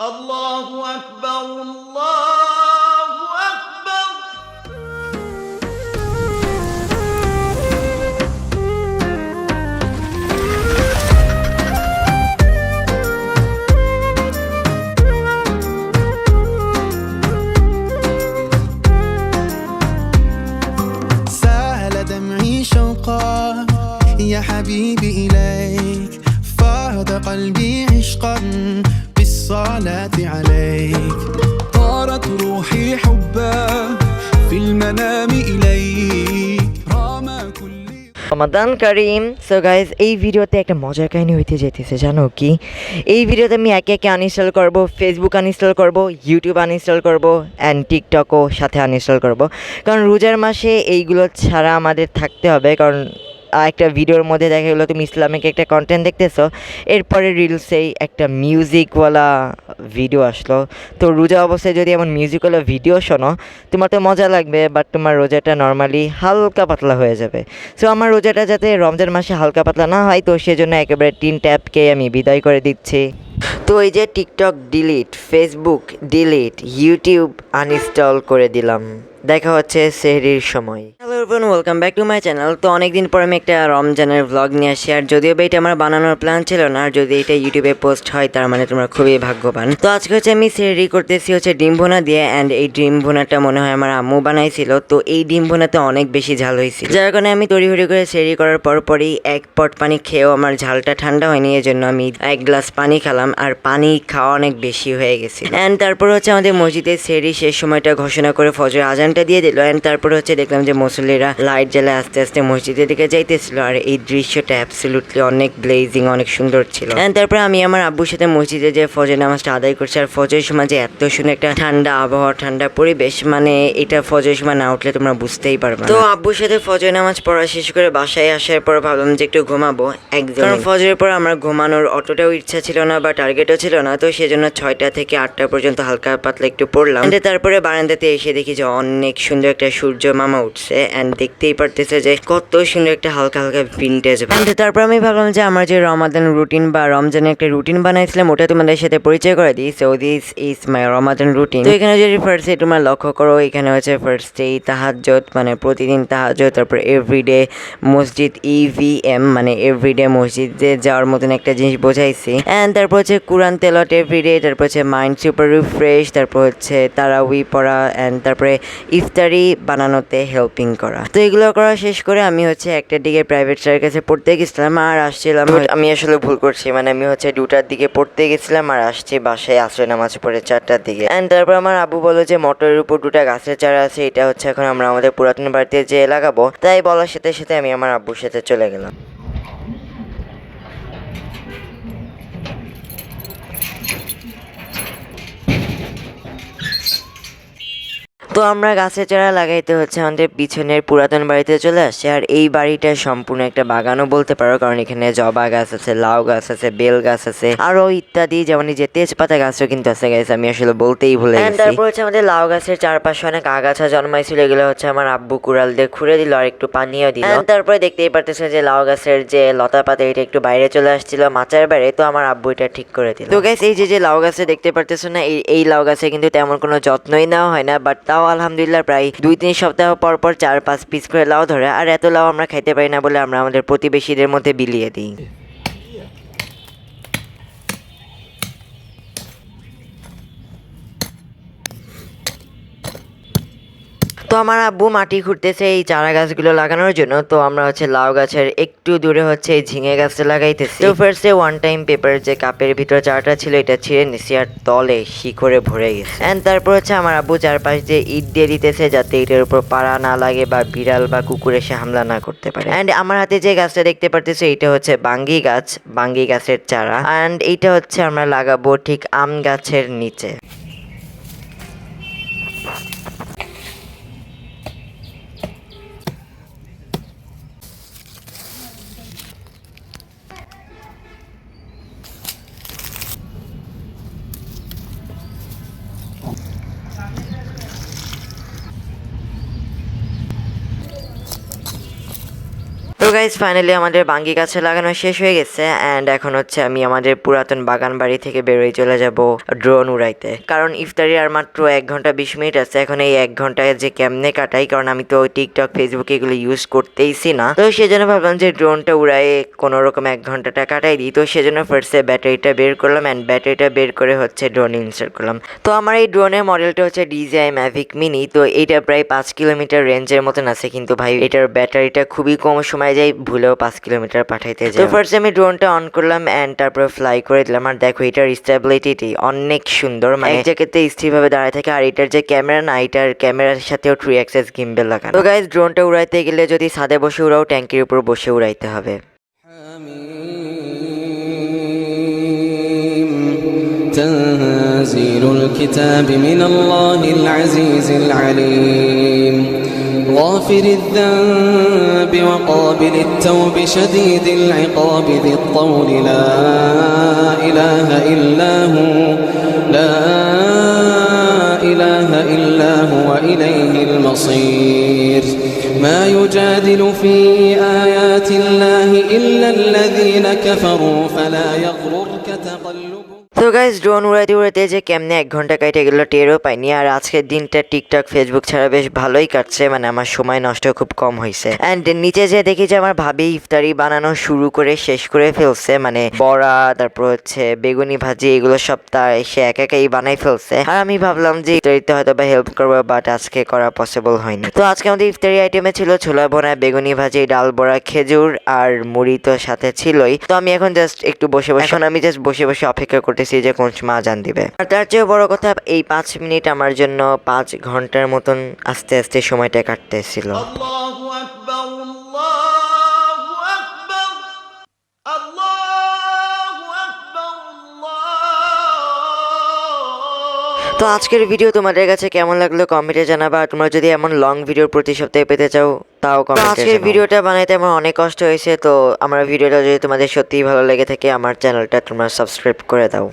আল্লাহু আকবার আল্লাহু আকবার। سال دمعي شوقا يا حبيبي إليك فاض قلبي عشقا بالصلاة عليك طارت روحي حبا في المنام إليك رام كل রমাদান কারিম। So guys, এই ভিডিওতে একটা মজার কাহিনী হইতে যেতেছে, জানো কি? এই ভিডিওতে আমি একে একে আনইনস্টল করব, ফেসবুক আনইনস্টল করব, ইউটিউব আনইনস্টল করব অ্যান্ড টিকটকও সাথে আনইনস্টল করব, কারণ রোজার মাসে এইগুলো ছাড়া আমাদের থাকতে হবে। কারণ একটা ভিডিওর মধ্যে দেখা গেলো তুমি ইসলামিক একটা কন্টেন্ট দেখতেছো, এরপরে রিলসেই একটা মিউজিকওয়ালা ভিডিও আসলো। তো রোজা অবস্থায় যদি এমন মিউজিকওয়ালা ভিডিও শোনো, তোমার তো মজা লাগবে, বাট তোমার রোজাটা নর্মালি হালকা পাতলা হয়ে যাবে। সো আমার রোজাটা যাতে রমজান মাসে হালকা পাতলা না হয়, তো সেজন্য একেবারে 3 ট্যাপকে আমি বিদায় করে দিচ্ছি। তো এই যে TikTok delete, Facebook delete, YouTube uninstall করে দিলাম। দেখা হচ্ছে সেহরির সময়। Hello everyone, welcome back to my channel. তো অনেকদিন পর আমি একটা রমজানের ভ্লগ নিয়ে আসি, আর যদিও বা এটা আমার বানানোর প্ল্যান ছিল না, আর যদি এটা ইউটিউবে পোস্ট হয় তার মানে তোমরা খুবই ভাগ্যবান। তো আজকে হচ্ছে আমি সেহরি করতেছি হচ্ছে ডিম ভুনা দিয়ে, অ্যান্ড এই ডিম ভুনাটা মনে হয় আমার আম্মু বানাইছিল। তো এই ডিম ভুনাতে অনেক বেশি ঝাল হয়েছিল, যার কারণে আমি তড়িঘড়ি করে সেহরি করার পরপরই এক পট পানি খেয়েও আমার ঝালটা ঠান্ডা হয়নি, এই জন্য আমি 1 গ্লাস পানি খেলাম, আর পানি খাওয়া অনেক বেশি হয়ে গেছে। অ্যান্ড তারপর হচ্ছে আমাদের মসজিদে সেহরি শেষ সময়টা ঘোষণা করে ফজরের আজানটা দিয়ে দিল। অ্যান্ড তারপরে হচ্ছে দেখলাম যে মুসল্লিরা লাইট জ্বালায় আস্তে আস্তে মসজিদের দিকে যাইতেছিল, আর এই দৃশ্যটা অ্যাবসলিউটলি অনেক ব্লেজিং, অনেক সুন্দর ছিল। অ্যান্ড তারপরে আমি আমার আব্বুর সাথে মসজিদে যে ফজর নামাজটা আদায় করছি, আর ফজরের সময় যে এত সুন্দর একটা ঠান্ডা আবহাওয়া, ঠান্ডা পরিবেশ, মানে এটা ফজরের সময় না উঠলে তোমরা বুঝতেই পারবে না। তো আব্বুর সাথে ফজর নামাজ পড়া শেষ করে বাসায় আসার পর ভাবলাম যে একটু ঘুমাবো একদম, কারণ ফজরের পর আমার ঘুমানোর অতটাও ইচ্ছা ছিল না বা টার্গেটও ছিল না। তো সেজন্য 6টা থেকে 8টা পর্যন্ত হালকা পাতলা একটু পড়লাম। তারপরে বারান্দাতে এসে দেখি যে অনেক সুন্দর একটা সূর্য মামা উঠছে, অ্যান্ড দেখতেই পারতেছে যে কত সুন্দর একটা হালকা হালকা ভিনটেজ। তারপর আমি ভাবলাম যে আমার যে রমাদান রুটিন বা রমজানের একটা রুটিন বানাইছিলাম, ওটা তোমাদের সাথে পরিচয় করে দিই। So this is my Ramadan routine. তো এখানে যদি ফার্স্টে তোমরা লক্ষ্য করো, এখানে হচ্ছে ফার্স্টেই তাহাজ্জুদ, মানে প্রতিদিন তাহাজ্জুদ, তারপর এভরিডে মসজিদ, ইভিএম মানে এভরিডে মসজিদে যাওয়ার মতন একটা জিনিস বোঝাইছি। অ্যান্ড তারপর হচ্ছে কোরআন তেলাওয়াত এভরিডে, তারপর হচ্ছে মাইন্ড সুপার রিফ্রেশ, তারপর হচ্ছে তারাউই পড়া, অ্যান্ড তারপরে ইফতারি বানানোতে হেল্পিং করা। তো এগুলো করা শেষ করে আমি হচ্ছে 1টার দিকে প্রাইভেট স্যারের কাছে পড়তে গেছিলাম আর আসছিলাম। আমি আসলে ভুল করছি, মানে আমি হচ্ছে 2টার দিকে পড়তে গেছিলাম আর আসছি বাসায় আসরে নামাজ পড়ে 4টার দিকে। অ্যান্ড তারপর আমার আব্বু বললো যে মোটরের উপর 2টা গাছের চারা আছে, এটা হচ্ছে এখন আমরা আমাদের পুরাতন বাড়িতে যেয়ে লাগাবো। তাই বলার সাথে সাথে আমি আমার আব্বুর সাথে চলে গেলাম। তো আমরা গাছের চারা লাগাইতে হচ্ছে আমাদের পিছনের পুরাতন বাড়িতে চলে আসছে, আর এই বাড়িটা সম্পূর্ণ একটা বাগানও বলতে পারো, কারণ এখানে জবা গাছ আছে, লাউ গাছ আছে, বেল গাছ আছে, আরো ইত্যাদি, যেমন যে তেজপাতা গাছও কিন্তু আছে গাইস, আমি আসলে বলতেই ভুলে গেছি। তারপর হচ্ছে আমাদের লাউ গাছের চারপাশে অনেক আগাছা জন্মাইছিল, এগুলো হচ্ছে আমার আব্বু কুড়াল দিয়ে খুঁড়ে দিল আর একটু পানিও দিল। তারপরে দেখতেই পারতেছে যে লাউ গাছের যে লতা পাতা এটা একটু বাইরে চলে আসছিল মাচার বাইরে, তো আমার আব্বু এটা ঠিক করে দিল। তো গাইস, এই যে লাউ গাছে দেখতে পারতেছো না, এই লাউ গাছে কিন্তু তেমন কোনো যত্নই নেওয়া হয় না, বাট তাও আলহামদুলিল্লাহ প্রায় 2-3 সপ্তাহ পর পর 4-5 পিস করে লাউ ধরে। আর এত লাউ আমরা খাইতে পারি না বলে আমরা আমাদের প্রতিবেশীদের মধ্যে বিলিয়ে দিই। তো আমার আব্বু মাটি খুঁড়তেছে এই চারা গাছগুলো লাগানোর জন্য। তো আমরা হচ্ছে লাউ গাছের একটু দূরে হচ্ছে এই ঝিঙে গাছটা লাগাইতেছি। তো ফার্স্টে 1 টাইম পেপার যে কাপের ভিতর চারাটা ছিল এটা ছিঁড়ে নিছি, আর তলে শিকড়ে ভরে গেছে। অ্যান্ড তারপর হচ্ছে আমার আব্বু চারপাশ দিয়ে ইট দিয়ে দিতেছে যাতে এটার উপর পাড়া না লাগে বা বিড়াল বা কুকুর এসে হামলা না করতে পারে। অ্যান্ড আমার হাতে যে গাছটা দেখতে পারতেছো এটা হচ্ছে বাঙ্গি গাছ, বাঙ্গি গাছের চারা। অ্যান্ড এইটা হচ্ছে আমরা লাগাবো ঠিক আম গাছের নিচে। তো গাইজ ফাইনালি আমাদের বাঙ্গি গাছে লাগানো শেষ হয়ে গেছে অ্যান্ড এখন হচ্ছে আমি আমাদের পুরাতন বাগান বাড়ি থেকে বেরোয় চলে যাব ড্রোন উড়াইতে, কারণ ইফতারি আর মাত্র 1 ঘন্টা 20 মিনিট আছে। এখন এই 1 ঘন্টায় যে কেমনে কাটাই, কারণ আমি তো টিকটক ফেসবুক এগুলো ইউজ করতেইছি না, তো সেজন্য ভাবলাম যে ড্রোনটা উড়াইয়ে কোনো রকম 1 ঘন্টাটা কাটাই দিই। তো সেজন্য ফার্স্টে ব্যাটারিটা বের করলাম অ্যান্ড ব্যাটারিটা বের করে হচ্ছে ড্রোন ইনস্টল করলাম। তো আমার এই ড্রোনের মডেলটা হচ্ছে DJI Mavic Mini। তো এটা প্রায় 5 কিলোমিটার রেঞ্জের মতন আছে, কিন্তু ভাই এটার ব্যাটারিটা খুবই কম সময় যায়, ভুলেও 5 কিলোমিটার পাঠাইতে যায়। তো ফার্স্টে আমি ড্রোনটা অন করলাম অ্যান্ড তারপরে ফ্লাই করে দিলাম। আর দেখো এটার স্টেবিলিটি অনেক সুন্দর, মানে এক জায়গাতে স্থিরভাবে দাঁড়ায় থাকে। আর এটার যে ক্যামেরা না, এটার ক্যামেরার সাথেও 3 অ্যাক্সেস গিম্বেল লাগানো। তো গাইজ ড্রোনটা উড়াইতে গেলে যদি ছাদে বসে উড়াও, ট্যাঙ্কির উপর বসে উড়াইতে হবে। تنزيل الكتاب من الله العزيز العليم غافر الذنب وقابل التوب شديد العقاب ذي الطول لا إله إلا هو إليه المصير ما يجادل في آيات الله إلا الذين كفروا فلا يغررك تقلبهم। তো গাইজ ড্রোন উড়াইতে উড়াইতে যে কেমনে 1 ঘন্টা কেটে গেল টেরও পাইনি। আর আজকের দিনটা টিকটক ফেসবুক ছাড়া বেশ ভালোই কাটছে, মানে আমার সময় নষ্ট খুব কম হয়েছে। অ্যান্ড নিচে যে দেখি যে আমার ভাবি ইফতারি বানানো শুরু করে শেষ করে ফেলছে, মানে বড়া তারপর হচ্ছে বেগুনি ভাজি এগুলো সব সে একাই বানাই ফেলছে। আর আমি ভাবলাম যে ইফতারিতে হয়তো বা হেল্প করবো, বাট আজকে করা পসিবল হয়নি। তো আজকে আমাদের ইফতারি আইটেমে ছিল ছোলা ভুনা, বেগুনি ভাজি, ডাল বড়া, খেজুর আর মুড়ি তো সাথে ছিলই। তো আমি এখন জাস্ট একটু বসে বসে অপেক্ষা করতেছি যে কোন সময় আজান দিবে। আর তার চেয়ে বড় কথা এই 5 মিনিট আমার জন্য 5 ঘন্টার মতন আস্তে আস্তে সময়টা কাটতেছিল। আল্লাহু আকবার, আল্লাহু আকবার, আল্লাহু আকবার, আল্লাহ। তো আজকের ভিডিও তোমাদের কাছে কেমন লাগলো কমেন্টে জানাবা। আর তোমরা যদি এমন লং ভিডিও প্রতি সপ্তাহে পেতে চাও তাও কমেন্টে জানাও। আজকের ভিডিওটা বানাইতে আমার অনেক কষ্ট হয়েছে। তো আমার ভিডিওটা যদি তোমাদের সত্যিই ভালো লেগে থাকে, আমার চ্যানেলটা তোমরা সাবস্ক্রাইব করে দাও।